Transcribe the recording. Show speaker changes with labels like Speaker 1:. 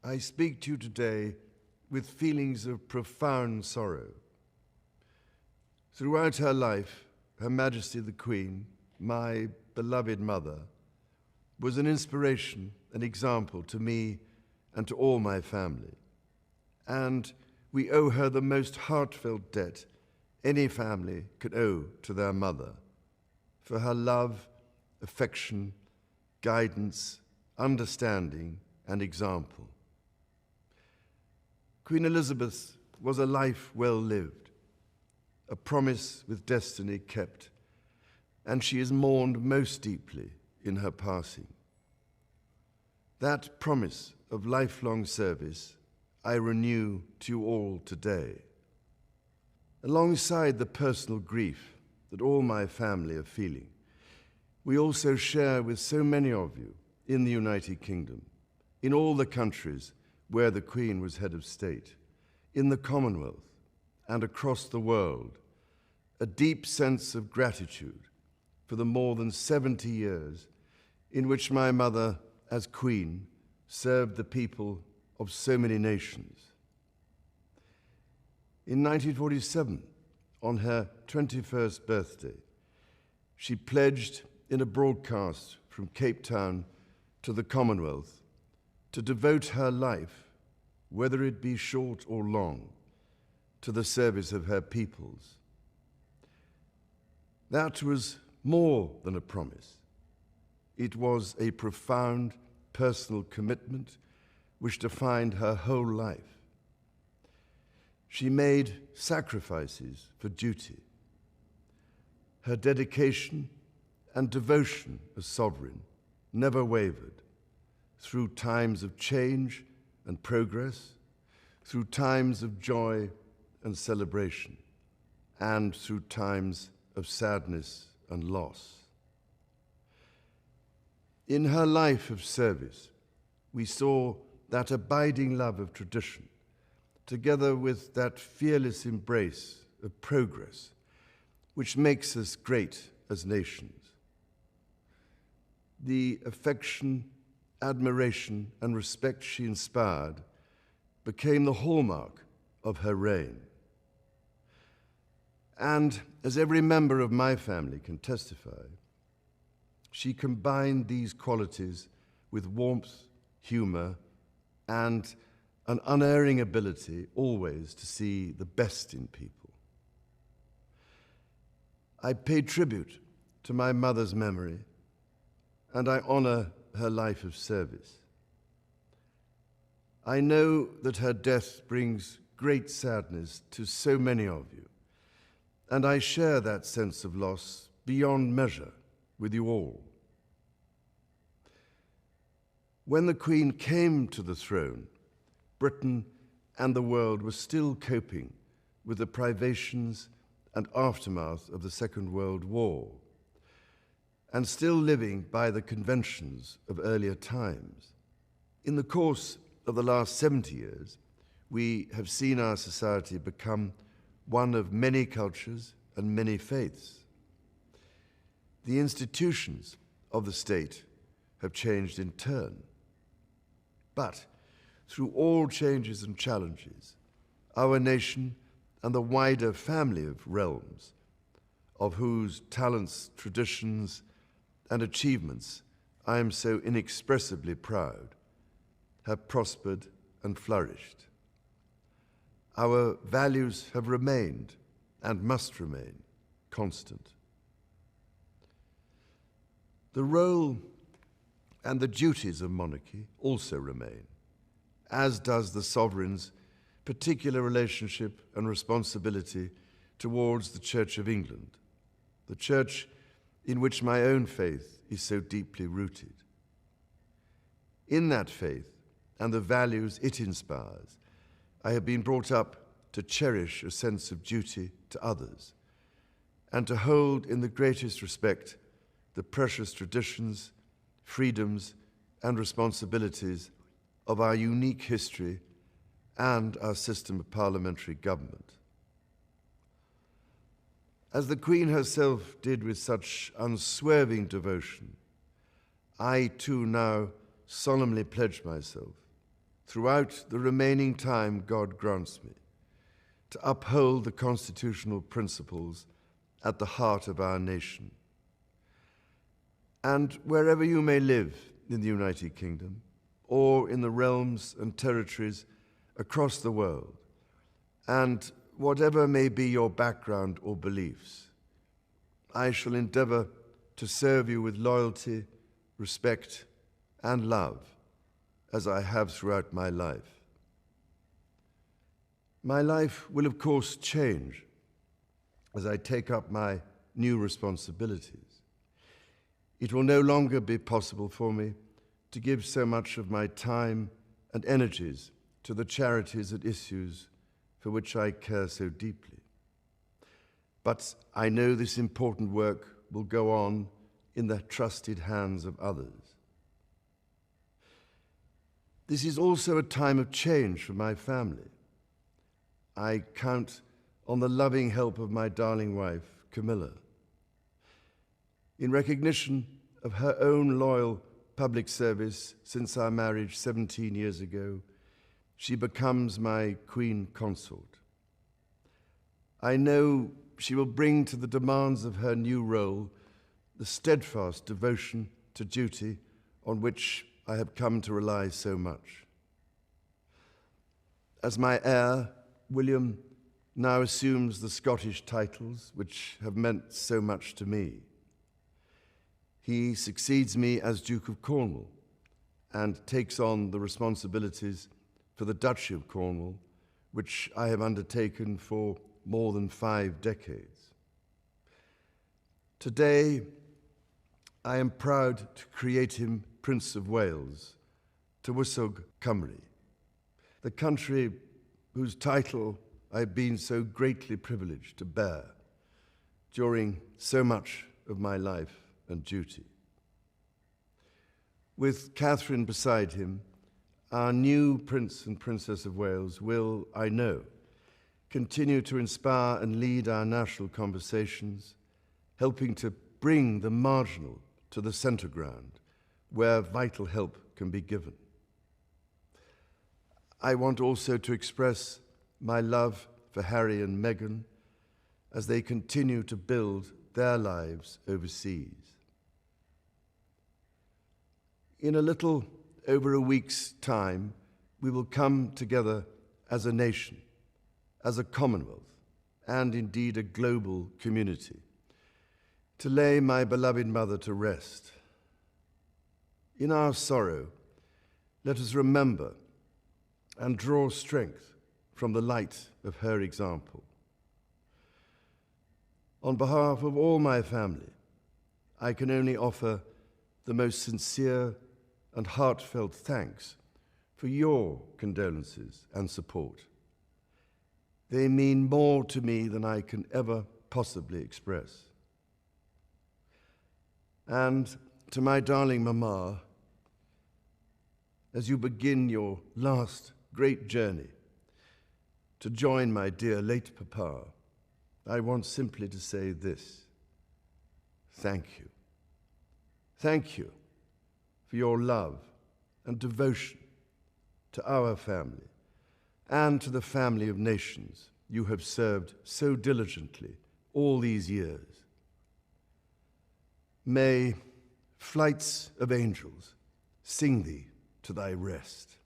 Speaker 1: I speak to you today with feelings of profound sorrow. Throughout her life, Her Majesty the Queen, my beloved mother, was an inspiration, an example to me and to all my family. And we owe her the most heartfelt debt any family could owe to their mother, for her love, affection, guidance, understanding, and example. Queen Elizabeth was a life well lived, a promise with destiny kept, and she is mourned most deeply in her passing. That promise of lifelong service I renew to you all today. Alongside the personal grief that all my family are feeling, we also share with so many of you in the United Kingdom, in all the countries where the Queen was head of state, in the Commonwealth and across the world, a deep sense of gratitude for the more than 70 years in which my mother, as Queen, served the people of so many nations. In 1947, on her 21st birthday, she pledged in a broadcast from Cape Town to the Commonwealth to devote her life, whether it be short or long, to the service of her peoples. That was more than a promise. It was a profound personal commitment which defined her whole life. She made sacrifices for duty. Her dedication and devotion as sovereign never wavered through times of change and progress, through times of joy and celebration, and through times of sadness and loss. In her life of service, we saw that abiding love of tradition, together with that fearless embrace of progress, which makes us great as nations. The affection, admiration, and respect she inspired became the hallmark of her reign. And as every member of my family can testify, she combined these qualities with warmth, humor, and an unerring ability always to see the best in people. I pay tribute to my mother's memory, and I honor her life of service. I know that her death brings great sadness to so many of you, and I share that sense of loss beyond measure with you all. When the Queen came to the throne, Britain and the world were still coping with the privations and aftermath of the Second World War, and still living by the conventions of earlier times. In the course of the last 70 years, we have seen our society become one of many cultures and many faiths. The institutions of the state have changed in turn. But through all changes and challenges, our nation and the wider family of realms, of whose talents, traditions, and achievements I am so inexpressibly proud, have prospered and flourished. Our values have remained and must remain constant. The role and the duties of monarchy also remain, as does the sovereign's particular relationship and responsibility towards the Church of England, the church in which my own faith is so deeply rooted. In that faith and the values it inspires, I have been brought up to cherish a sense of duty to others and to hold in the greatest respect the precious traditions, freedoms, and responsibilities of our unique history and our system of parliamentary government. As the Queen herself did with such unswerving devotion, I too now solemnly pledge myself throughout the remaining time God grants me, to uphold the constitutional principles at the heart of our nation. And wherever you may live in the United Kingdom, or in the realms and territories across the world, and whatever may be your background or beliefs, I shall endeavor to serve you with loyalty, respect, and love, as I have throughout my life. My life will, of course, change as I take up my new responsibilities. It will no longer be possible for me to give so much of my time and energies to the charities and issues for which I care so deeply. But I know this important work will go on in the trusted hands of others. This is also a time of change for my family. I count on the loving help of my darling wife, Camilla. In recognition of her own loyal public service since our marriage 17 years ago, she becomes my Queen Consort. I know she will bring to the demands of her new role the steadfast devotion to duty on which I have come to rely so much. As my heir, William now assumes the Scottish titles which have meant so much to me. He succeeds me as Duke of Cornwall and takes on the responsibilities for the Duchy of Cornwall, which I have undertaken for more than 5 decades. Today, I am proud to create him Prince of Wales, Tywysog Cymru, the country whose title I've been so greatly privileged to bear during so much of my life and duty. With Catherine beside him, our new Prince and Princess of Wales will, I know, continue to inspire and lead our national conversations, helping to bring the marginal to the centre ground, where vital help can be given. I want also to express my love for Harry and Meghan as they continue to build their lives overseas. In a little over a week's time, we will come together as a nation, as a Commonwealth, and indeed a global community, to lay my beloved mother to rest. In our sorrow, let us remember and draw strength from the light of her example. On behalf of all my family, I can only offer the most sincere and heartfelt thanks for your condolences and support. They mean more to me than I can ever possibly express. And to my darling Mama, as you begin your last great journey to join my dear late Papa, I want simply to say this: thank you. Thank you for your love and devotion to our family and to the family of nations you have served so diligently all these years. May flights of angels sing thee to thy rest.